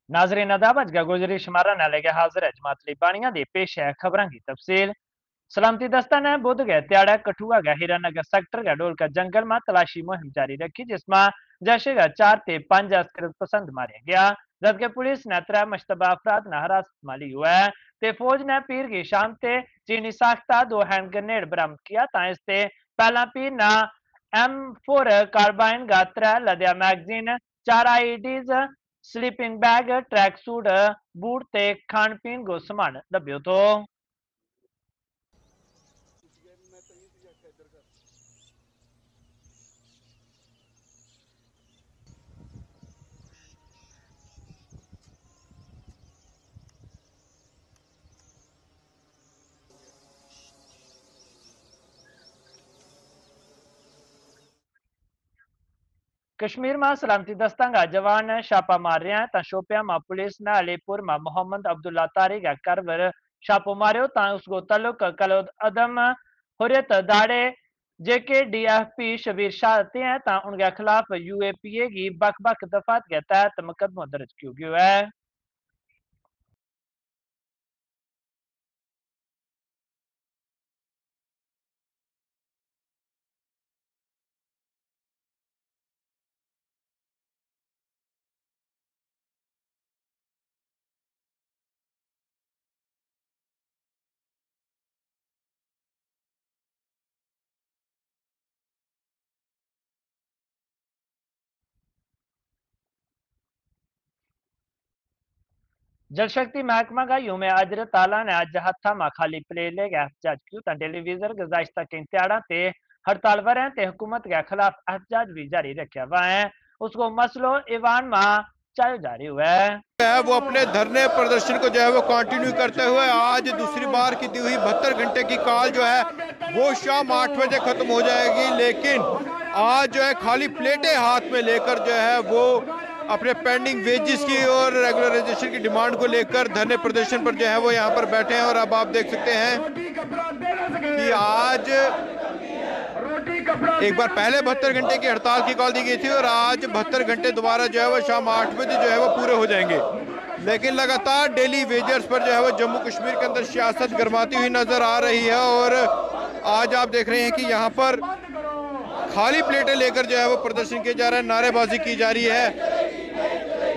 नाजरीन अदाब अजगा गुजरी शुमारा नाले के हाजिर है जमातली बानिया दे पेश है खबरों की तफसील। सलामती दस्ता ने बुध गए त्याड़ा कठुआ गया हीरानगर सेक्टर का डोल का जंगल में तलाशी मुहिम जारी रखी जिसमें जैशे का 4 ते 5 अस्कर पसंद मारे गया, जबकि पुलिस ने 3 मुश्तबा अफराद ने हिरासत में ली हुआ है। ते फौज ने पीर की शाम ते चीनी साख्ता 2 हैंड ग्रेनेड बरामद किया ता इससे पहला पीर ना M4 कार्बाइन का 3 लद्या magazine 4 IEDs sleeping bag track suit boot ते खान पीन को सामान लभ्यो तो। कश्मीर में सलामती दस्ता का जवान छापा मार रहे हैं ता शोपिया में पुलिस ने अलीपुर में मोहम्मद अब्दुल्ला तारी का घर पर छापो मारियो ता उसको तल्लुक कलोद अदम हुर्रियत दाड़े जेके DFP शबीर शाह हैं ता उनके खिलाफ UAPA की बक बक दफात के तहत मुकदमा दर्ज किया गया है। जल शक्ति महकमा का यूम अजर ताला ने अज हथा में खाली प्लेट लेके एहतजाज किया टेलीविजन गुज़ाश्ता कई त्याड़ा ते हड़ताल वरें ते हुकूमत के खिलाफ एहतजाज भी जारी रखा हुआ है। उसको मसलो ईवान में चाय जारी हुआ है वो अपने धरने प्रदर्शन को जो है वो कंटिन्यू करते हुए आज दूसरी बार की दी हुई 72 घंटे की कॉल जो है वो शाम 8 बजे खत्म हो जाएगी, लेकिन आज जो है खाली प्लेटें हाथ में लेकर जो है वो अपने पेंडिंग वेजेस की और रेगुलराइजेशन की डिमांड को लेकर धरने प्रदर्शन पर जो है वो यहाँ पर बैठे हैं। और अब आप देख सकते हैं कि आज एक बार पहले 72 घंटे की हड़ताल की कॉल दी गई थी और आज 72 घंटे दोबारा जो है वो शाम 8 बजे जो है वो पूरे हो जाएंगे। लेकिन लगातार डेली वेजर्स पर जो है वो जम्मू कश्मीर के अंदर सियासत गरमाती हुई नजर आ रही है और आज आप देख रहे हैं कि यहाँ पर खाली प्लेटें लेकर जो है वो प्रदर्शन किया जा रहा है, नारेबाजी की जा रही है।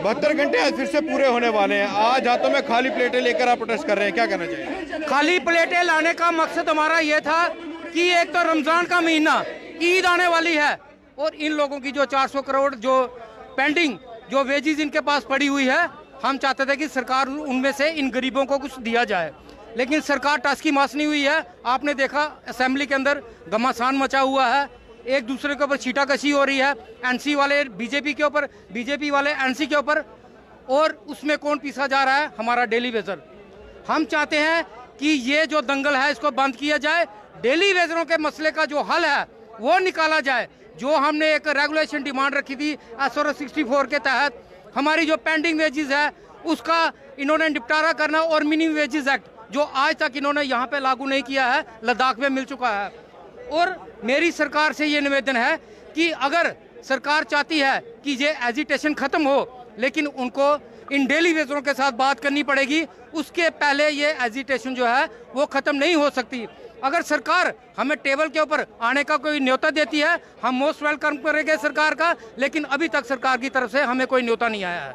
72 घंटे आज फिर से पूरे होने वाले हैं। आज हाथों में खाली प्लेटें लेकर आप प्रोटेस्ट कर रहे हैं, क्या कहना चाहिए? खाली प्लेटें लाने का मकसद हमारा ये था कि एक तो रमजान का महीना, ईद आने वाली है और इन लोगों की जो 400 करोड़ जो पेंडिंग जो वेजेस इनके पास पड़ी हुई है, हम चाहते थे कि सरकार उनमें से इन गरीबों को कुछ दिया जाए, लेकिन सरकार टास्की मास नहीं हुई है। आपने देखा असेंबली के अंदर घमासान मचा हुआ है, एक दूसरे के ऊपर छीटाकशी हो रही है, एनसी वाले बीजेपी के ऊपर, बीजेपी वाले एनसी के ऊपर, और उसमें कौन पीसा जा रहा है? हमारा डेली वेजर। हम चाहते हैं कि ये जो दंगल है इसको बंद किया जाए, डेली वेजरों के मसले का जो हल है वो निकाला जाए। जो हमने एक रेगुलेशन डिमांड रखी थी SR 64 के तहत, हमारी जो पेंडिंग वेजेस है उसका इन्होंने निपटारा करना, और मिनिमम वेजेस एक्ट जो आज तक इन्होंने यहाँ पे लागू नहीं किया है, लद्दाख में मिल चुका है। और मेरी सरकार से ये निवेदन है कि अगर सरकार चाहती है कि ये एजिटेशन खत्म हो, लेकिन उनको इन डेली वेजरों के साथ बात करनी पड़ेगी, उसके पहले ये एजिटेशन जो है वो खत्म नहीं हो सकती। अगर सरकार हमें टेबल के ऊपर आने का कोई न्योता देती है, हम मोस्ट वेलकम करेंगे सरकार का, लेकिन अभी तक सरकार की तरफ से हमें कोई न्योता नहीं आया है।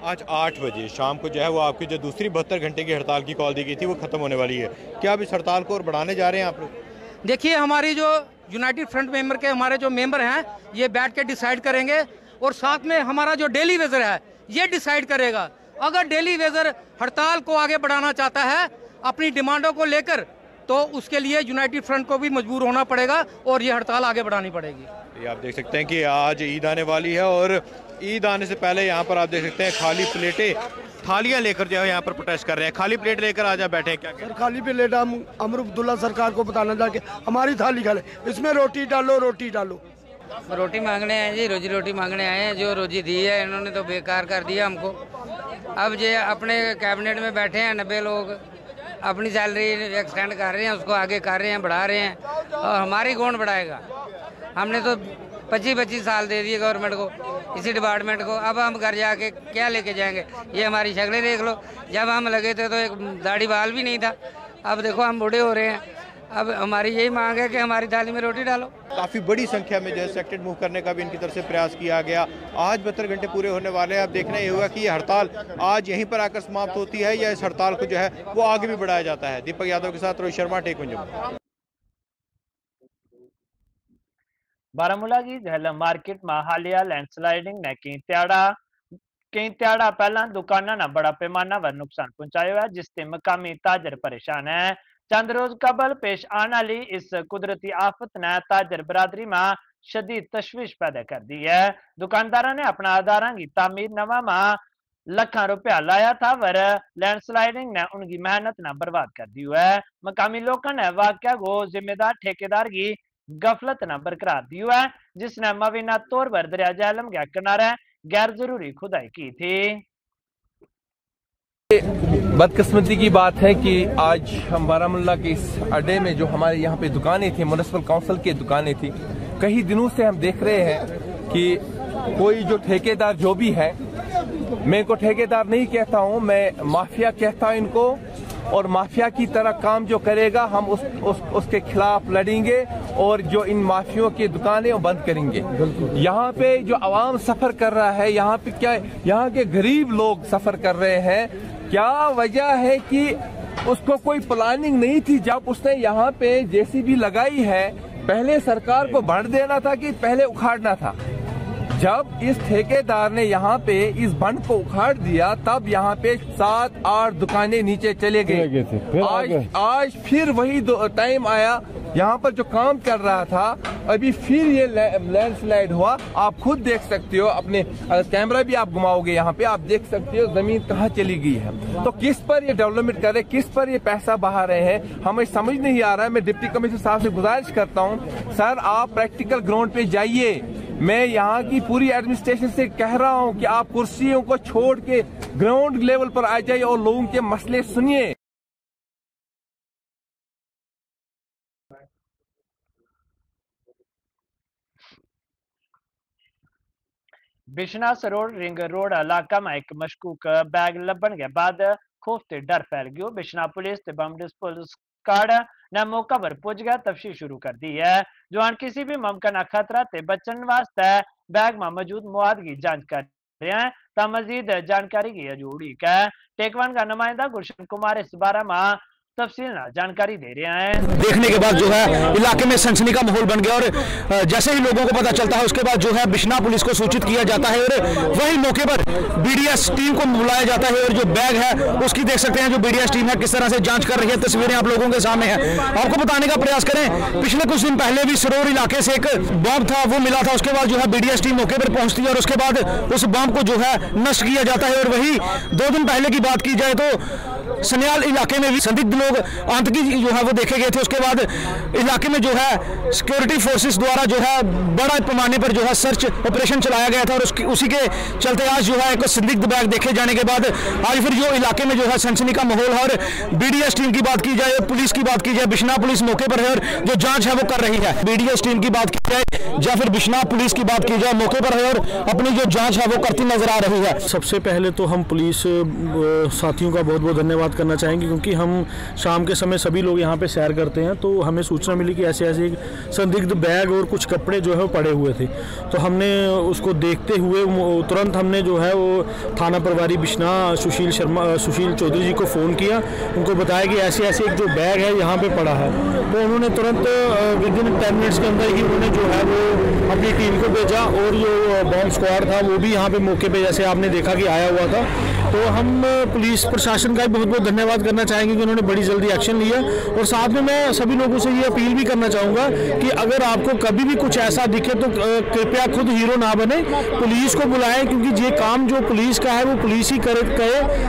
आज 8 बजे शाम को जो है वो आपकी जो दूसरी 72 घंटे की हड़ताल की कॉल दी गई थी वो खत्म होने वाली है, क्या अब इस हड़ताल को और बढ़ाने जा रहे हैं आप लोग? देखिए, हमारी जो यूनाइटेड फ्रंट मेंबर के हमारे जो मेंबर हैं ये बैठ के डिसाइड करेंगे, और साथ में हमारा जो डेली वेजर है ये डिसाइड करेगा। अगर डेली वेजर हड़ताल को आगे बढ़ाना चाहता है अपनी डिमांडों को लेकर, तो उसके लिए यूनाइटेड फ्रंट को भी मजबूर होना पड़ेगा और ये हड़ताल आगे बढ़ानी पड़ेगी। ये आप देख सकते हैं कि आज ईद आने वाली है और ईद आने से पहले यहाँ पर आप देख सकते हैं खाली प्लेटें, थालियां लेकर जो है यहाँ पर प्रोटेस्ट कर रहे हैं। खाली प्लेट लेकर आज आप बैठे हैं, क्या सर? खाली प्लेट हम अमर अब्दुल्ला सरकार को बताना जाके हमारी थाली खा ले, इसमें रोटी डालो, रोटी डालो। रोटी मांगने आए जी, रोजी रोटी मांगने आए हैं। जो रोजी दी है इन्होंने तो बेकार कर दिया हमको। अब जो अपने कैबिनेट में बैठे हैं 90 लोग, अपनी सैलरी एक्सटेंड कर रहे हैं, उसको आगे कर रहे हैं, बढ़ा रहे हैं, और हमारी कौन बढ़ाएगा? हमने तो 25-25 साल दे दिए गवर्नमेंट को, इसी डिपार्टमेंट को। अब हम घर जाके क्या लेके जाएंगे? ये हमारी शक्लें देख लो, जब हम लगे थे तो एक दाढ़ी बाल भी नहीं था, अब देखो हम बूढ़े हो रहे हैं। अब हमारी यही मांग है कि हमारी थाली में रोटी डालो। काफ़ी बड़ी संख्या में जो है सेक्टेड मूव करने का भी इनकी तरफ से प्रयास किया गया। आज 72 घंटे पूरे होने वाले हैं। अब देखना ये होगा कि ये हड़ताल आज यहीं पर आकर समाप्त होती है या इस हड़ताल को जो है वो आगे भी बढ़ाया जाता है। दीपक यादव के साथ रोहित शर्मा, टेक पंजाब। बारामूला की झेलम मार्केट में हालिया लैंडस्लाइडिंग ने कई त्याड़ा पहला दुकाना ना बड़ा पैमाना पर नुकसान पहुंचाया है, जिससे मकामी ताजर परेशान है। चंद रोज कबल पेश आने वाली इस कुदरती आफत ने ताजर बरादरी में शदीद तशवीश पैदा कर दी है। दुकानदारों ने अपना आधारा की तामीर नवा में लाखों रुपया लाया था, पर लैंडस्लाइडिंग ने उनकी मेहनत न बर्बाद कर दी है। मकामी लोगों ने वाकया को जिम्मेदार ठेकेदार की गफलत न बरकरार दी है, जिसने मवीना तौर पर दरिया झेलम के किनारे गैर जरूरी खुदाई की थी। बदकिस्मती की बात है कि आज हम बारामूला के इस अड्डे में जो हमारे यहाँ पे दुकानें थी, म्युनिसिपल काउंसिल की दुकानें थी, कई दिनों से हम देख रहे हैं कि कोई जो ठेकेदार जो भी है, मैं इनको ठेकेदार नहीं कहता हूँ, मैं माफिया कहता हूँ इनको, और माफिया की तरह काम जो करेगा हम उसके खिलाफ लड़ेंगे और जो इन माफियों की दुकानें वो बंद करेंगे। यहाँ पे जो आवाम सफर कर रहा है, यहाँ पे क्या यहाँ के गरीब लोग सफर कर रहे हैं, क्या वजह है कि उसको कोई प्लानिंग नहीं थी जब उसने यहाँ पे जेसीबी लगाई है। पहले सरकार को बढ़ देना था कि पहले उखाड़ना था। जब इस ठेकेदार ने यहाँ पे इस बंड को उखाड़ दिया तब यहाँ पे 7-8 दुकानें नीचे चले गए। आज फिर वही टाइम आया, यहाँ पर जो काम कर रहा था अभी फिर ये लैंडस्लाइड हुआ। आप खुद देख सकते हो, अपने कैमरा भी आप घुमाओगे यहाँ पे, आप देख सकते हो जमीन कहाँ चली गई है। तो किस पर ये डेवलपमेंट कर रहे, किस पर ये पैसा बहा रहे हैं, हमें समझ नहीं आ रहा है। मैं डिप्टी कमिश्नर साहब से गुजारिश करता हूँ, सर आप प्रैक्टिकल ग्राउंड पे जाइए। मैं यहाँ की पूरी एडमिनिस्ट्रेशन से कह रहा हूँ कि आप कुर्सियों को छोड़ के ग्राउंड लेवल पर आ जाइए और लोगों के मसले सुनिए। बिशना सरोड रिंग रोड इलाका में एक मशकूक बैग लभन के बाद खौफ ते डर फैल गयो। बिशना पुलिस ते बम डिस्पोजल स्क्वाड ने मौका पर पहुंच गया तफ्तीश शुरू कर दी है। जवान किसी भी मुमकिन खतरा ते बचन वास्ते बैग में मौजूद मवाद की जांच कर रहे हैं। ता मजीद जानकारी की उड़ीक है। टेकवान का नुमाइंदा गुलशन कुमार इस बारे में तफसील जानकारी दे रहे हैं। देखने के बाद जो है इलाके में सनसनी का माहौल बन गया और जैसे ही लोगों को पता चलता है उसके बाद जो है बिशना पुलिस को सूचित किया जाता है और वही मौके पर बीडीएस टीम को बुलाया जाता है और जो बैग है उसकी देख सकते हैं जो बीडीएस टीम है किस तरह से जांच कर रही है। तस्वीरें आप लोगों के सामने है। आपको बताने का प्रयास करें, पिछले कुछ दिन पहले भी सरोर इलाके से एक बम था वो मिला था। उसके बाद जो है बीडीएस टीम मौके पर पहुंचती है और उसके बाद उस बम को जो है नष्ट किया जाता है। और वही 2 दिन पहले की बात की जाए तो सन्याल इलाके में भी संदिग्ध लोग आतंकी जो है वो देखे गए थे। उसके बाद इलाके में जो है सिक्योरिटी फोर्सेस द्वारा जो है बड़ा पैमाने पर जो है सर्च ऑपरेशन चलाया गया था और उसी के चलते आज जो है एक संदिग्ध बैग देखे जाने के बाद आज फिर जो इलाके में जो है सनसनी का माहौल है। और बीडीएस टीम की बात की जाए, पुलिस की बात की जाए, बिशना पुलिस मौके पर है और जो जांच है वो कर रही है। बीडीएस टीम की बात की जाए या फिर बिशना पुलिस की बात की जाए, मौके पर है और अपनी जो जांच है वो करती नजर आ रही है। सबसे पहले तो हम पुलिस साथियों का बहुत बहुत धन्यवाद करना चाहेंगे, क्योंकि हम शाम के समय सभी लोग यहाँ पे सैर करते हैं तो हमें सूचना मिली कि ऐसे ऐसे संदिग्ध बैग और कुछ कपड़े जो है वो पड़े हुए थे। तो हमने उसको देखते हुए तुरंत हमने जो है वो थाना प्रभारी बिशना सुशील चौधरी जी को फ़ोन किया, उनको बताया कि ऐसे ऐसे एक जो बैग है यहाँ पे पड़ा है। तो उन्होंने तुरंत विदिन 10 मिनट्स के अंदर ही उन्होंने जो है वो अपनी टीम को भेजा और जो बॉम्ब स्क्वाड था वो भी यहाँ पे मौके पे जैसे आपने देखा कि आया हुआ था। तो हम पुलिस प्रशासन का बहुत बहुत धन्यवाद करना चाहेंगे कि उन्होंने बड़ी जल्दी एक्शन लिया। और साथ में मैं सभी लोगों से ये अपील भी करना चाहूँगा कि अगर आपको कभी भी कुछ ऐसा दिखे तो कृपया खुद हीरो ना बने, पुलिस को बुलाएं, क्योंकि ये काम जो पुलिस का है वो पुलिस ही करे,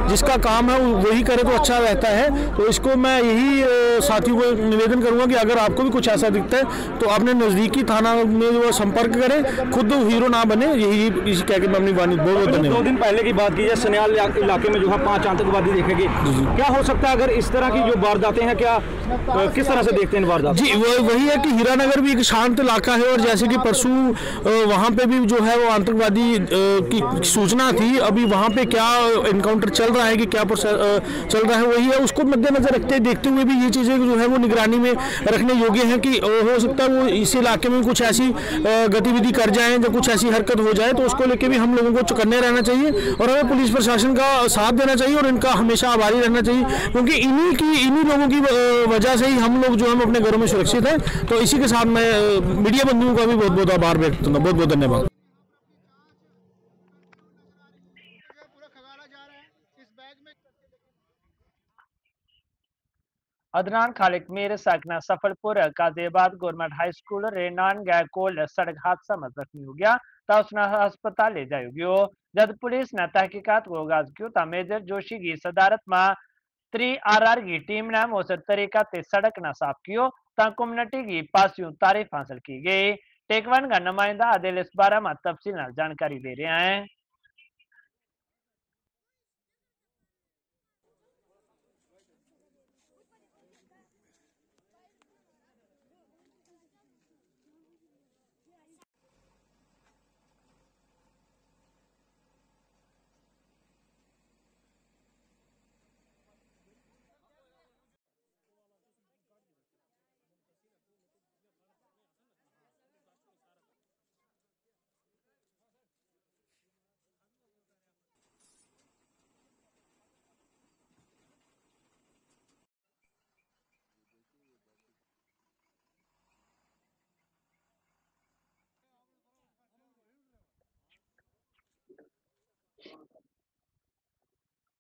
जिसका काम है वही करे तो अच्छा रहता है। तो इसको मैं यही साथियों को निवेदन करूँगा कि अगर आपको भी कुछ ऐसा दिखता है तो अपने नज़दीकी थाना में वो संपर्क करें, खुद हीरो ना बने। यही कह के मैं अपनी वाणी बहुत धन्यवाद। 2 दिन पहले की बात की जाए, सन्याल इलाके में जो है 5 आतंकवादी देखे गए, क्या हो सकता है अगर इस तरह की जो वारदातें हैं, क्या किस तरह से देखते हैं वारदात? जी वही है कि हीरानगर भी एक शांत इलाका है और जैसे कि परसों वहाँ पे भी जो है वो आतंकवादी की सूचना थी। अभी वहाँ पे क्या इनकाउंटर चल रहा है कि क्या चल रहा है वही है, उसको मद्देनजर रखते देखते हुए भी ये चीज़ें जो है वो निगरानी में रखने योग्य है कि हो सकता है वो इस इलाके में कुछ ऐसी गतिविधि कर जाएं, जब कुछ ऐसी हरकत हो जाए तो उसको लेके भी हम लोगों को चौकन्ने रहना चाहिए और हमें पुलिस प्रशासन का साथ देना चाहिए और इनका हमेशा आभारी रहना चाहिए, क्योंकि इन्हीं लोगों की वजह से ही हम लोग जो हम अपने घरों में सुरक्षित हैं। तो इसी के साथ मैं मीडिया बंधुओं का भी बहुत बहुत आभार व्यक्त करता हूँ। बहुत बहुत धन्यवाद। Adnan Khaliq Mir Sakna Safalpur Kazibad government high school रेनान गया कोल सड़क हादसा में जख्मी हो गया तो उसने अस्पताल ले जायो गयो। जब पुलिस ने तहकीकात को आगाज किया तो मेजर जोशी की सदारत में 3RR की टीम ने मौसर तरीका से सड़क न साफ कियो तो कम्युनिटी की पासियों तारीफ हासिल की गई। टेकवन का नुमाइंदा आदिल इस बारे में तफसील जानकारी दे रहे हैं।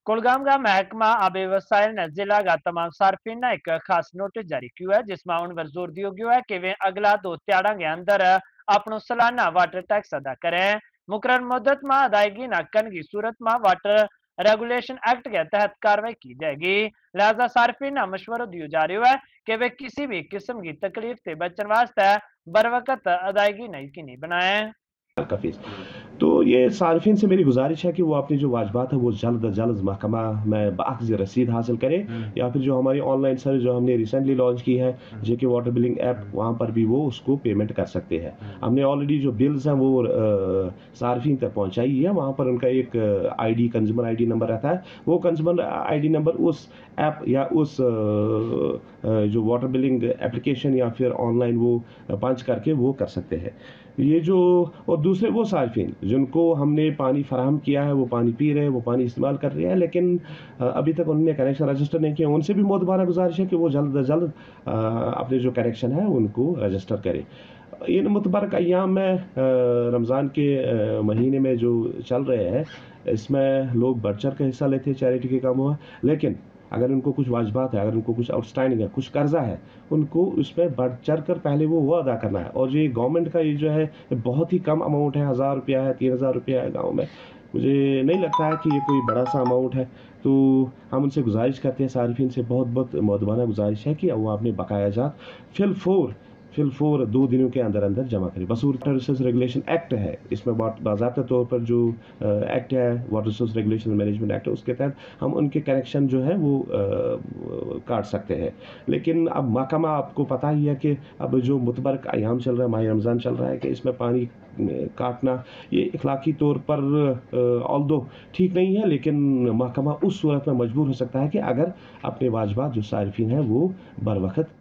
कुलगाम का महकमा आबे वसाइल ने जिला का तमाम सार्फिन ने एक खास नोटिस जारी किया है जिसमें उन पर जोर दिया गया है कि वे अगला 2 त्याड़ा के अंदर अपना सालाना वाटर टैक्स अदा करें। मुकर्रर मुद्दत में अदायगी न करने की सूरत में वाटर रेगुलेशन एक्ट के तहत कार्रवाई की जाएगी। लिहाजा सार्फिन ने मशवरा दिया जा रहा है कि वे किसी भी किस्म की तकलीफ से बचने वास्ते बर वक्त अदायगी यकीनी बनाएं। का फीस। तो ये सार्फिन से मेरी गुजारिश है कि वो अपनी जो वाजबात है वो जल्द अज जल्द महकमा में बाखज़ रसीद हासिल करें या फिर जो हमारी ऑनलाइन सर्विस जो हमने रिसेंटली लॉन्च की है जेके वाटर बिलिंग ऐप, वहाँ पर भी वो उसको पेमेंट कर सकते हैं। हमने ऑलरेडी जो बिल्स हैं वो सार्फिन तक पहुँचाई है। वहाँ पर उनका एक ID कंज्यूमर ID नंबर रहता है। वो कंज्यूमर ID नंबर उस ऐप या उस जो वाटर बिलिंग एप्लीकेशन या फिर ऑनलाइन वो पंच करके वो कर सकते हैं। ये जो और दूसरे वो सार्फिन जिनको हमने पानी फराहम किया है वो पानी पी रहे हैं, वो पानी इस्तेमाल कर रहे हैं, लेकिन अभी तक उन्होंने कनेक्शन रजिस्टर नहीं किया, उनसे भी मोतबारा गुजारिश है कि वो जल्द अज जल्द अपने जो कनेक्शन है उनको रजिस्टर करें। इन मुतबारक अय्याम में रमज़ान के महीने में जो चल रहे हैं इसमें लोग बढ़ चढ़ कर हिस्सा लेते हैं चैरिटी के कामों में, लेकिन अगर उनको कुछ वाजबात है, अगर उनको कुछ आउटस्टैंडिंग है, कुछ कर्जा है, उनको उसमें बढ़ चढ़ कर पहले वो अदा करना है। और ये गवर्नमेंट का ये जो है बहुत ही कम अमाउंट है, 1000 रुपया है, 3000 रुपया है गाँव में। मुझे नहीं लगता है कि ये कोई बड़ा सा अमाउंट है। तो हम उनसे गुजारिश करते हैं, सार्फिन से बहुत बहुत मौदबाना गुजारिश है कि वो अपने बकाया जात फिल 2 दिनों के अंदर अंदर जमा करें। Basur water resource regulation act है, इसमें बाज़ाब्ता तौर पर जो एक्ट है water resource regulation management act, उसके तहत हम उनके कनेक्शन जो है वो काट सकते हैं। लेकिन अब महकमा आपको पता ही है कि अब जो मुतबरक अयाम चल रहा है, माह रमज़ान चल रहा है, कि इसमें पानी काटना ये इखलाकी तौर पर ऑल्दो ठीक नहीं है, लेकिन महकमा उस सूरत में मजबूर हो सकता है कि अगर अपने वाजबात जो सार्फिन है वो बर वक्त।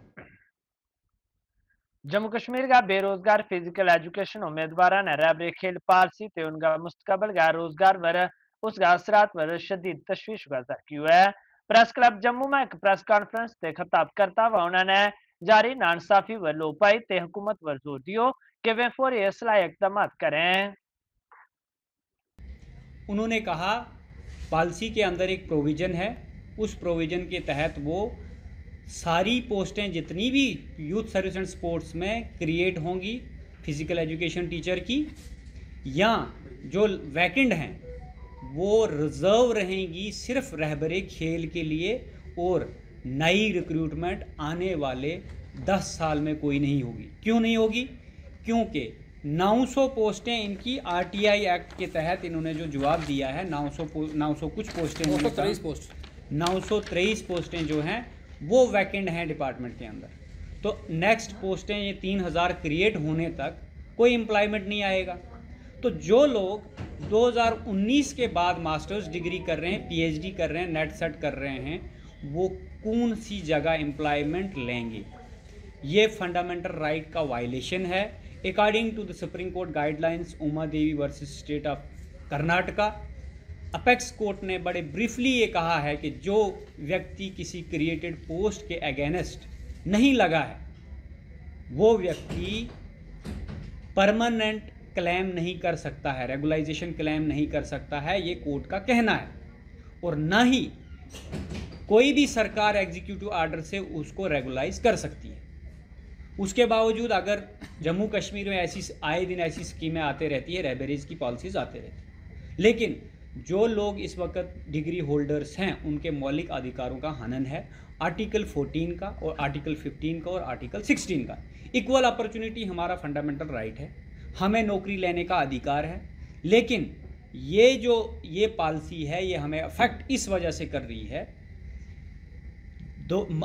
जम्मू कश्मीर का बेरोजगार फिजिकल एजुकेशन उम्मीदवार ने रैबरे खेल पारसी ते उनका मुस्तकबल का रोजगार वर उसका असरात वर शदीद तशवीश का ज़ाहिर किया है। प्रेस क्लब जम्मू में एक प्रेस कॉन्फ्रेंस से खिताब करता हुआ उन्होंने जारी नाइंसाफी व लोपाई ते हुकूमत वर जोर दियो कि वे फौरी इस्लाही इक़दाम करें। उन्होंने कहा पॉलिसी के अंदर एक प्रोविज़न है, उस प्रोविज़न के तहत वो सारी पोस्टें जितनी भी यूथ सर्विस एंड स्पोर्ट्स में क्रिएट होंगी फिज़िकल एजुकेशन टीचर की, या जो वैकेंट हैं वो रिज़र्व रहेंगी सिर्फ रहबरे खेल के लिए, और नई रिक्रूटमेंट आने वाले 10 साल में कोई नहीं होगी। क्यों नहीं होगी? क्योंकि 900 पोस्टें इनकी RTI एक्ट के तहत इन्होंने जो जवाब दिया है, 900 कुछ पोस्टें, 923 पोस्ट 923 पोस्टें जो हैं वो वैकेंट हैं डिपार्टमेंट के अंदर। तो नेक्स्ट पोस्टें ये 3000 क्रिएट होने तक कोई एम्प्लॉयमेंट नहीं आएगा। तो जो लोग 2019 के बाद मास्टर्स डिग्री कर रहे हैं, पीएचडी कर रहे हैं, नेट सेट कर रहे हैं, वो कौन सी जगह एम्प्लॉयमेंट लेंगे? ये फंडामेंटल राइट का वायलेशन है। According to the supreme court guidelines Uma Devi versus state of Karnataka, apex court ने बड़े ब्रीफली ये कहा है कि जो व्यक्ति किसी क्रिएटेड पोस्ट के अगेंस्ट नहीं लगा है वो व्यक्ति परमानेंट क्लेम नहीं कर सकता है, रेगुलाइजेशन क्लेम नहीं कर सकता है, ये कोर्ट का कहना है। और ना ही कोई भी सरकार एग्जीक्यूटिव ऑर्डर से उसको रेगुलाइज कर सकती है। उसके बावजूद अगर जम्मू कश्मीर में ऐसी आए दिन ऐसी स्कीमें आते रहती है, रेबेरेज की पॉलिसीज आते रहती है, लेकिन जो लोग इस वक्त डिग्री होल्डर्स हैं उनके मौलिक अधिकारों का हनन है। आर्टिकल 14 का और आर्टिकल 15 का और आर्टिकल 16 का। इक्वल अपॉर्चुनिटी हमारा फंडामेंटल राइट है, हमें नौकरी लेने का अधिकार है। लेकिन ये पॉलिसी है ये हमें अफेक्ट इस वजह से कर रही है,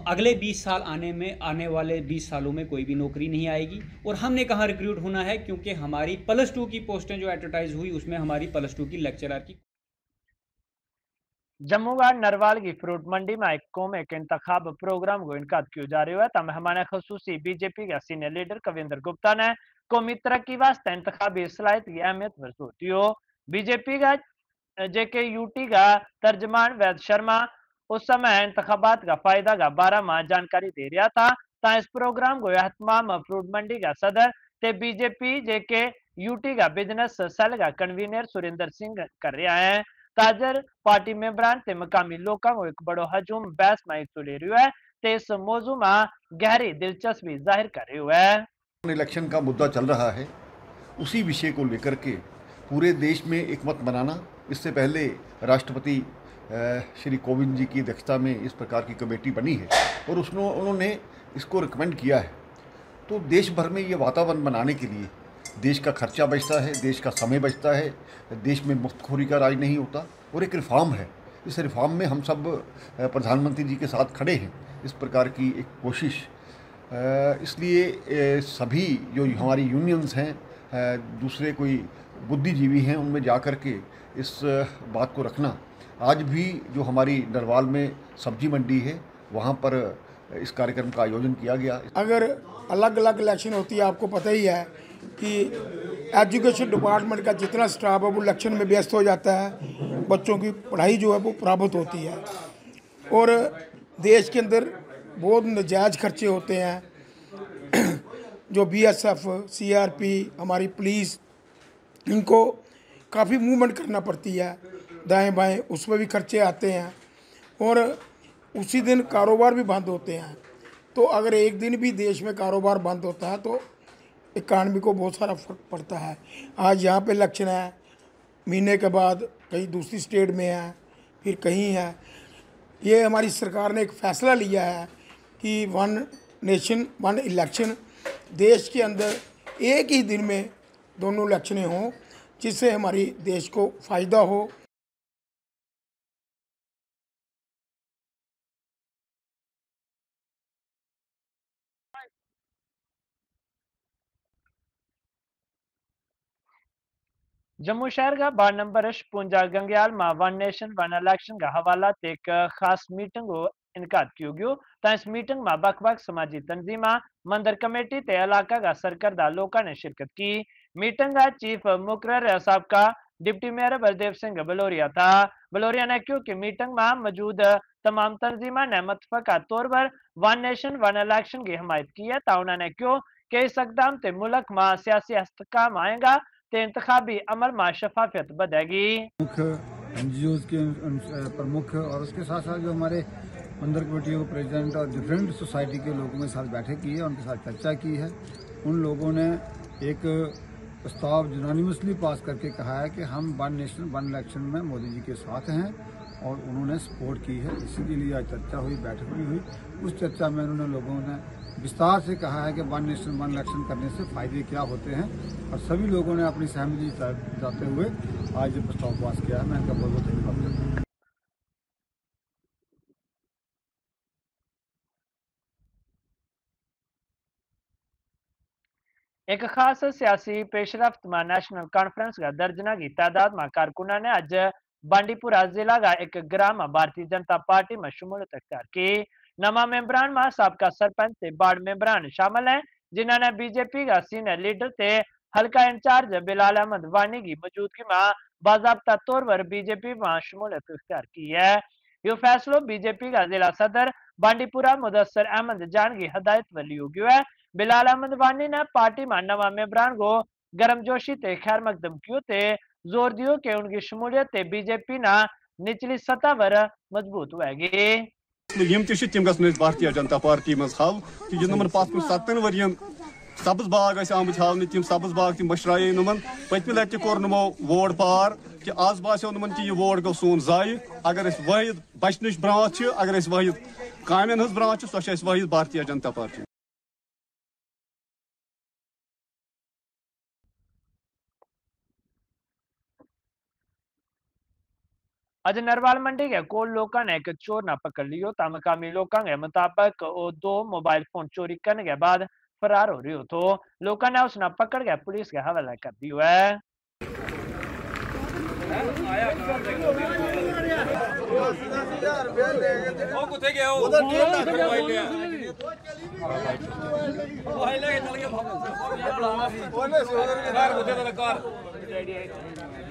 अगले 20 साल आने वाले 20 सालों में कोई भी नौकरी नहीं आएगी। और हमने कहाँ रिक्रूट होना है, क्योंकि हमारी +2 की पोस्टें जो एडवर्टाइज हुई उसमें हमारी +2 की लेक्चरर की। जम्मू व नरवाल की फ्रूट मंडी में एक कौम एक इंतखाब प्रोग्राम को इनका क्यों जा रही है। तब हमारे खसूसी बीजेपी का सीनियर लीडर कविंदर गुप्ता ने कौमी तरक्की वास्ते इंतखाबी सलाहियत की अहमियत पर जोर दिया। बीजेपी का JKUT का तर्जमान वैद शर्मा उस समय इंतखाबात का फायदा का 12 माह जानकारी दे रहा था। ता इस प्रोग्राम को एहतमाम फ्रूट मंडी का सदर ते बीजेपी JKUT का बिजनेस सेल का कन्वीनर सुरेंद्र सिंह कर रहा है। ताजर पार्टी मेंबरान ते मकामी लोगों को एक बड़ो हजूम बहस में हिस्सो ले रही है ते इस मौजू में गहरी दिलचस्पी जाहिर कर रही है। इलेक्शन का मुद्दा चल रहा है, उसी विषय को लेकर के पूरे देश में एक मत बनाना। इससे पहले राष्ट्रपति श्री कोविंद जी की अध्यक्षता में इस प्रकार की कमेटी बनी है और उन्होंने इसको रिकमेंड किया है। तो देश भर में ये वातावरण बनाने के लिए देश का खर्चा बचता है, देश का समय बचता है, देश में मुफ्तखोरी का राज नहीं होता और एक रिफॉर्म है। इस रिफॉर्म में हम सब प्रधानमंत्री जी के साथ खड़े हैं। इस प्रकार की एक कोशिश, इसलिए सभी जो हमारी यूनियंस हैं, दूसरे कोई बुद्धिजीवी हैं, उनमें जा कर के इस बात को रखना। आज भी जो हमारी नरवाल में सब्जी मंडी है वहाँ पर इस कार्यक्रम का आयोजन किया गया। अगर अलग अलग इलेक्शन होती है, आपको पता ही है कि एजुकेशन डिपार्टमेंट का जितना स्टाफ है वो इलेक्शन में व्यस्त हो जाता है, बच्चों की पढ़ाई जो है वो प्रभावित होती है और देश के अंदर बहुत नाजायज़ खर्चे होते हैं। जो BSF, CRP, हमारी पुलिस, इनको काफ़ी मूवमेंट करना पड़ती है दाएं बाएं, उसमें भी खर्चे आते हैं और उसी दिन कारोबार भी बंद होते हैं। तो अगर एक दिन भी देश में कारोबार बंद होता है तो इकानमी को बहुत सारा फर्क पड़ता है। आज यहाँ पे इलेक्शन है, महीने के बाद कहीं दूसरी स्टेट में है, फिर कहीं है। ये हमारी सरकार ने एक फ़ैसला लिया है कि 1 नेशन 1 इलेक्शन, देश के अंदर एक ही दिन में दोनों इलेक्शनें हों, जिससे हमारी देश को फ़ायदा हो। जम्मू शहर का 12 नंबर पुंजा गंग्याल में 1 नेशन 1 इलेक्शन का हवाला एक खास मीटिंग को इनकाद किया गया। इस मीटिंग में बख समाजी तंजीमा, मंदिर कमेटी ते इलाका का सरकर्दा लोगों ने शिरकत की। मीटिंग का चीफ मुकर्रर सबका डिप्टी मेयर बलदेव सिंह बलोरिया था। बलोरिया ने क्यों कि मीटिंग में मौजूद तमाम तंजीमा ने मुतफका तौर पर 1 नेशन 1 इलेक्शन की हमायत की है। ता उन्होंने क्यों कि इस इकदाम से मुल्क में सियासी हस्तकाम आएगा तो इंतखाबी अमल में शफाफियत बढ़ेगी। मुख्य NGOs के प्रमुख और उसके साथ साथ जो हमारे मंदिर कमेटी के प्रेसिडेंट और डिफरेंट सोसाइटी के लोगों के साथ बैठक की है, उनके साथ चर्चा की है। उन लोगों ने एक प्रस्ताव यूनानिमसली पास करके कहा है कि हम 1 नेशन 1 इलेक्शन में मोदी जी के साथ हैं और उन्होंने सपोर्ट की है। इसी के लिए आज चर्चा हुई, बैठक भी हुई। उस चर्चा में उन्होंने लोगों ने विस्तार से कहा है कि 1 नेशन 1 इलेक्शन करने से फायदे क्या होते हैं और सभी लोगों ने अपनी सहमति जताते हुए आज ये प्रस्ताव पास किया है। मैं इनका बहुत बहुत धन्यवाद करता हूँ। एक खास सियासी पेशरफ्त में नेशनल कॉन्फ्रेंस का दर्जना की तादाद में कारकुना ने आज बांडीपुरा जिला का एक ग्राम में भारतीय जनता पार्टी में शमूलियत अख्तियार की। नवा मेंबरान में साबका सरपंच ते बार्ड मेंबरान शामिल हैं, जिन्होंने बीजेपी का सीनियर लीडर ते हल्का इंचार्ज बिलाल अहमद वानी की मौजूदगी में बाज़ाब्ता तौर पर बीजेपी में शमूलियत अख्तियार की है। यह फैसलो बीजेपी का जिला सदर बांडीपुरा मुदस्सर अहमद जान की हदायत पर लियो गयो है। बिलाल अहमद वानी ने पार्टी में नवा मेंबरान को गर्मजोशी ते खैर मकदम कियो ते जोर दियो कि उनकी शमूलियत ते बीजेपी ना निचली सतह पर मजबूत होगी। तिम गन भारतीय जनता पार्टी मज हाव कि पत 7 वरियन सब्ज बाग आमत हावन तम सब्ज बाग तम मशराये नमन पत्म लटि कोर नमो वोट पार कि आज बासो नमन कि यह वोट गो सोन जाय। अगर वाहिद बचन ब्रांच अगर वाहिद कामन हज ब्रांच सो वाहिद भारतीय जनता पार्टी। आज नरवाल मंडी के कोल लोगों ने एक चोर ना पकड़ लियो। मकामी लोगों के मुताबिक 2 मोबाइल फोन चोरी करने के बाद फरार हो रही हो तो लोगों ने उस ना पकड़ के पुलिस के हवाले कर दियो है।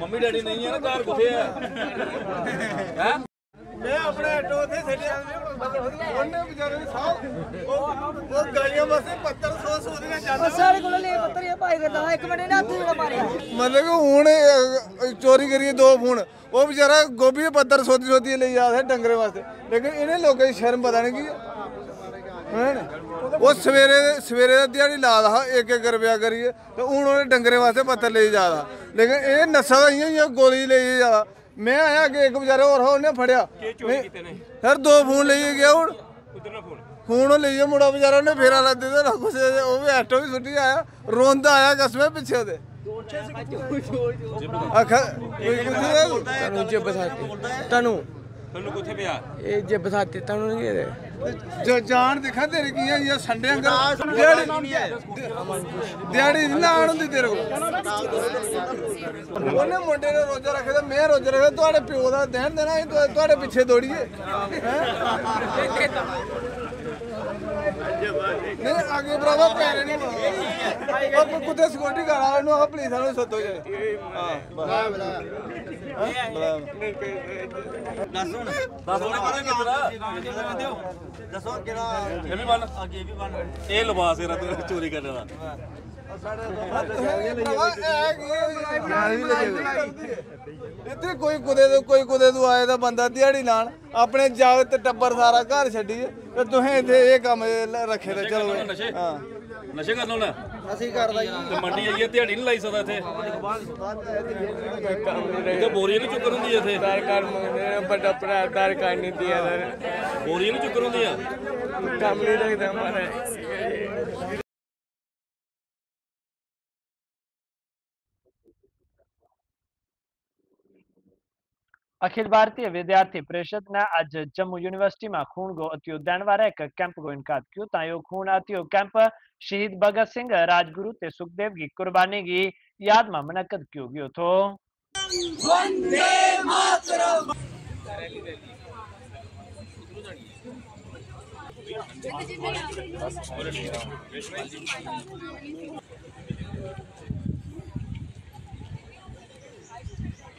मम्मी डैडी नहीं है ना घर कुछ है मैं अपने ऑटो थे सेटिया ओने बेचारे साहब वो गाड़ियां बस पत्थर 100 ਦੀਆਂ ਜਾਂਦਾ ਸਾਰੇ ਕੋਲ ਲੈ ਪੱਤਰ ਇਹ ਭਾਈ ਕਰਦਾ ਇੱਕ ਮਿੰਟ ਨੇ ਹੱਥ ਜਿਹੜਾ ਮਾਰਿਆ मतलब कि ਹੁਣ चोरी करिए 2 फोन वो बेचारा गोभी पत्थर सोती ले जा रहा है डंगरे वास्ते लेकिन इन्हें लोगों की शर्म पता नहीं की है वो सवेरे दिहाड़ी ला रहा 1-1 रुपया करिए तो हूँ उन्हें डंगरे वास्ते पत्थर ले जा रहा लेकिन ये नशा इं गोली ले जा रहा। मैं आया कि एक बेचारे और उन्हें फड़िया सर 2 फोन ले गया हूँ फोन ले मुड़ा बेचारा उन्हें फेरा ला दिता कुछ वो भी ऑटो भी सुटी आया रोंदा आया कसम पिछे जो जान दिखा तेरे की ये संडे दिहाड़ी लाण होंदी तेरे को ओने मुंडे ने रोजा रखे ते मैं रोजा रखे तुहाडे प्यो दा ध्यान देना ही तुहाडे पीछे दौड़िए नहीं आगे बराबर पैरे नहीं अब कुत्ते सिक्योरिटी कर रहा है पुलिस वालों सतो चोरी करने इतने कोई कुदे तू आए दा बंदा दिहाड़ी लान अपने जागत टब्बर सारा घर छड्डिए ते तुसें इत्थे एह कम रखे ते चलो नशे करना होना ਅਸੀਂ ਕਰਦਾ ਜੀ ਮੰਡੀ ਆਈਏ ਦਿਹਾੜੀ ਨਹੀਂ ਲਾਈ ਸਕਦਾ ਇੱਥੇ ਤੇ ਬੋਰੀ ਨਹੀਂ ਚੁੱਕਣ ਹੁੰਦੀ ਇੱਥੇ ਆਧਾਰ ਕਾਰਡ ਮੰਗਦੇ ਵੱਡਾ ਭਰਾ ਆਧਾਰ ਕਾਰਡ ਨਹੀਂ ਦਿਆ ਬੋਰੀ ਨਹੀਂ ਚੁੱਕਣ ਹੁੰਦੀ ਆ ਕੰਮ ਨਹੀਂ ਲੱਗਦਾ ਮਾਰੇ। अखिल भारतीय विद्यार्थी परिषद ने आज जम्मू यूनिवर्सिटी में खून गो अतियो देने वाला एक कैंप को इनकाद किया। तायो खून अतियो कैंप शहीद भगत सिंह राजगुरु ते सुखदेव की कुर्बानी की याद में मुनक्कद किया गयो थो। वंदे मातरम।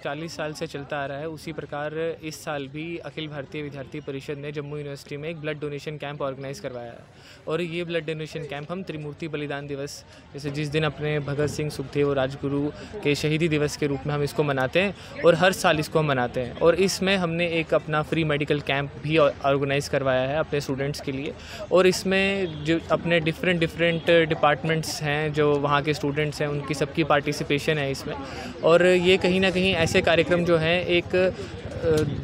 चालीस साल से चलता आ रहा है, उसी प्रकार इस साल भी अखिल भारतीय विद्यार्थी परिषद ने जम्मू यूनिवर्सिटी में एक ब्लड डोनेशन कैंप ऑर्गेनाइज़ करवाया है। और ये ब्लड डोनेशन कैंप हम त्रिमूर्ति बलिदान दिवस, जैसे जिस दिन अपने भगत सिंह सुखदेव और राजगुरु के शहीदी दिवस के रूप में हम इसको मनाते हैं और हर साल इसको हम मनाते हैं। और इसमें हमने एक अपना फ्री मेडिकल कैंप भी ऑर्गेनाइज़ करवाया है अपने स्टूडेंट्स के लिए। और इसमें जो अपने डिफरेंट डिपार्टमेंट्स हैं, जो वहाँ के स्टूडेंट्स हैं, उनकी सबकी पार्टिसिपेशन है इसमें। और ये कहीं ना कहीं ऐसे कार्यक्रम जो हैं एक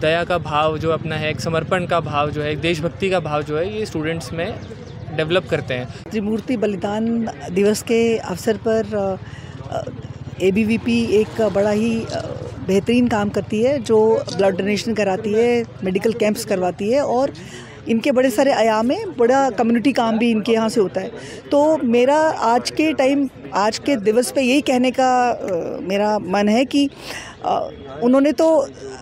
दया का भाव जो अपना है, एक समर्पण का भाव जो है, एक देशभक्ति का भाव जो है, ये स्टूडेंट्स में डेवलप करते हैं। त्रिमूर्ति बलिदान दिवस के अवसर पर ABVP एक बड़ा ही बेहतरीन काम करती है, जो ब्लड डोनेशन कराती है, मेडिकल कैंप्स करवाती है और इनके बड़े सारे आयाम हैं, बड़ा कम्युनिटी काम भी इनके यहाँ से होता है। तो मेरा आज के टाइम, आज के दिवस पे यही कहने का मेरा मन है कि उन्होंने तो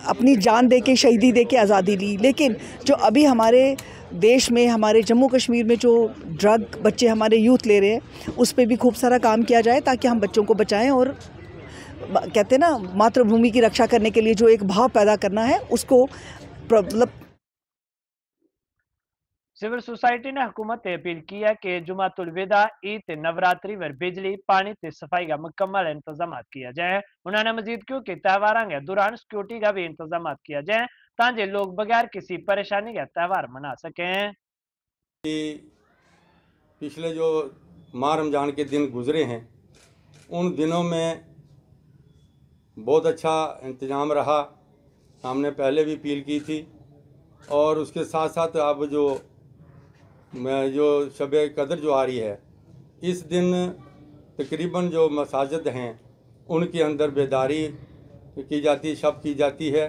अपनी जान दे के, शहीदी दे के आज़ादी ली, लेकिन जो अभी हमारे देश में, हमारे जम्मू कश्मीर में जो ड्रग बच्चे हमारे यूथ ले रहे हैं, उस पर भी खूब सारा काम किया जाए ताकि हम बच्चों को बचाएं और कहते हैं ना, मातृभूमि की रक्षा करने के लिए जो एक भाव पैदा करना है उसको मतलब। सिविल सोसाइटी ने हुकूमत से अपील की है कि जुमातुल विदा, ईद, नवरात्रि व बिजली, पानी ते सफाई का मुकम्मल इंतजाम किया जाए। उन्होंने मजीद क्यों कि त्यौहार के दौरान सिक्योरिटी का भी इंतजाम किया जाए ताकि लोग बगैर किसी परेशानी का त्यौहार मना सकें। पिछले जो माह रमजान के दिन गुजरे हैं, उन दिनों में बहुत अच्छा इंतज़ाम रहा। हमने पहले भी अपील की थी और उसके साथ साथ अब जो शब कदर जो आ रही है, इस दिन तकरीबन जो मसाजिद हैं उनके अंदर बेदारी की जाती, शब की जाती है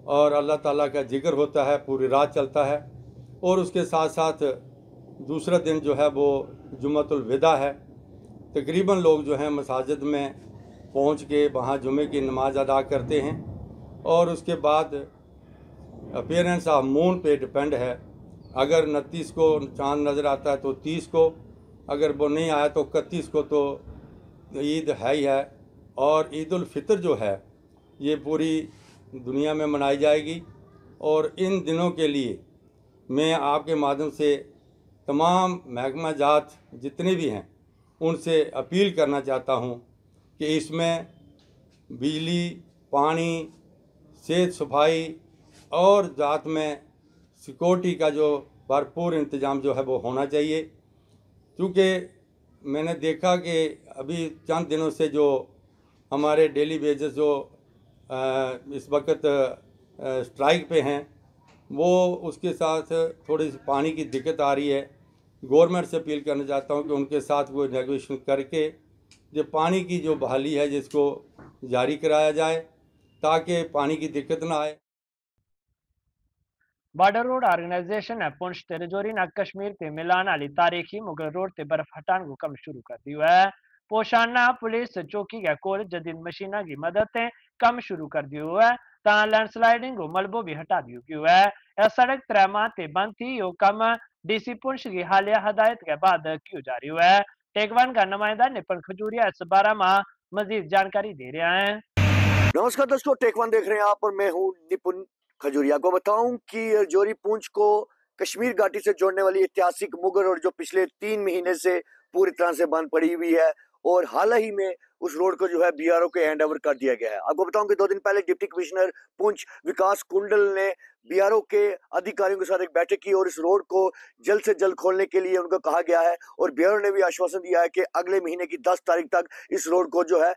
और अल्लाह ताला का जिक्र होता है, पूरी रात चलता है। और उसके साथ साथ दूसरा दिन जो है वो जुम्मतुल विदा है। तकरीबन लोग जो हैं मसाजिद में पहुंच के वहाँ जुमे की नमाज अदा करते हैं और उसके बाद अपीयरेंस ऑफ मून पे डिपेंड है। अगर 29 को चांद नज़र आता है तो 30 को, अगर वो नहीं आया तो 31 को तो ईद है ही है। और ईद उल फितर जो है ये पूरी दुनिया में मनाई जाएगी। और इन दिनों के लिए मैं आपके माध्यम से तमाम महकमा जात जितने भी हैं उनसे अपील करना चाहता हूं कि इसमें बिजली, पानी, सेहत, सफाई और जात में सिक्योरिटी का जो भरपूर इंतज़ाम जो है वो होना चाहिए। क्योंकि मैंने देखा कि अभी चंद दिनों से जो हमारे डेली वेजेस जो इस वक्त स्ट्राइक पे हैं, वो उसके साथ थोड़ी सी पानी की दिक्कत आ रही है। गवर्नमेंट से अपील करना चाहता हूँ कि उनके साथ वो नेगोशिएशन करके जो पानी की जो बहाली है जिसको जारी कराया जाए ताकि पानी की दिक्कत ना आए। बॉर्डर रोड ऑर्गेनाइजेशन ने पुंछ ते रजौरी न कश्मीर ते मिलान वाली तारीखी मुगल रोड ते बर्फ हटाने को कम शुरू कर दिया है। पोशाना पुलिस चौकी के कोल जदीद मशीना की मदद से कम शुरू कर दियो है ता लैंडस्लाइडिंग को मलबो भी हटा दियो क्यों है। यह सड़क 3 माह ते बंद थी, यो कम डीसी पुंछ की हालिया हदायत के बाद क्यों जारी हुआ है। टेकवन का नुमाइंदा निपुण खजूरिया इस बारे में मजीद जानकारी दे रहे हैं। नमस्कार दोस्तों, टेकवन देख रहे हैं आप और मैं हूँ निपुण खजूरिया। को बताऊं कि रजौरी पूंछ को कश्मीर घाटी से जोड़ने वाली ऐतिहासिक मुगल रोड जो पिछले 3 महीने से पूरी तरह से बंद पड़ी हुई है और हाल ही में उस रोड को जो है बीआरओ के हैंड ओवर कर दिया गया है। आपको बताऊं कि 2 दिन पहले डिप्टी कमिश्नर पूंछ विकास कुंडल ने बीआरओ के अधिकारियों के साथ एक बैठक की और इस रोड को जल्द से जल्द खोलने के लिए उनको कहा गया है। और बीआरओ ने भी आश्वासन दिया है कि अगले महीने की 10 तारीख तक इस रोड को जो है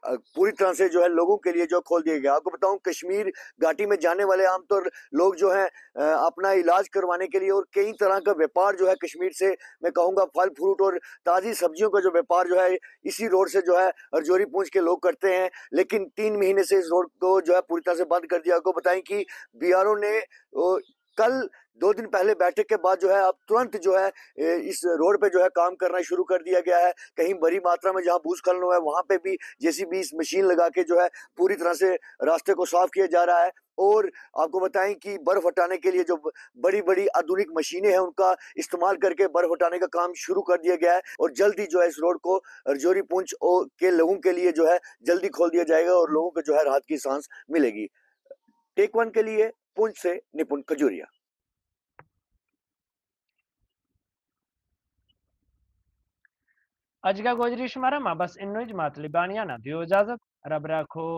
पूरी तरह से जो है लोगों के लिए जो खोल दिया गया। आपको बताऊं कश्मीर घाटी में जाने वाले आमतौर लोग जो हैं अपना इलाज करवाने के लिए और कई तरह का व्यापार जो है कश्मीर से, मैं कहूंगा फल फ्रूट और ताज़ी सब्जियों का जो व्यापार जो है इसी रोड से जो है रजौरी पूंछ के लोग करते हैं। लेकिन 3 महीने से इस रोड को जो है पूरी तरह से बंद कर दिया। आपको बताएं कि बीआरओ ने कल 2 दिन पहले बैठक के बाद जो है अब तुरंत जो है इस रोड पे जो है काम करना शुरू कर दिया गया है। कहीं बड़ी मात्रा में जहां भूस्खलन हुआ है वहां पे भी जेसीबी इस मशीन लगा के जो है पूरी तरह से रास्ते को साफ किया जा रहा है। और आपको बताएं कि बर्फ हटाने के लिए जो बड़ी बड़ी आधुनिक मशीनें हैं उनका इस्तेमाल करके बर्फ हटाने का काम शुरू कर दिया गया है और जल्दी जो है इस रोड को रजौरी पूंछ के लोगों के लिए जो है जल्दी खोल दिया जाएगा और लोगों को जो है राहत की सांस मिलेगी। टेक वन के लिए पूंछ से निपुण खजूरिया। अज का गोजरी शुमारा मां बस इन्नो जमात लिबानिया ना दियो इजाजत, रब रखो।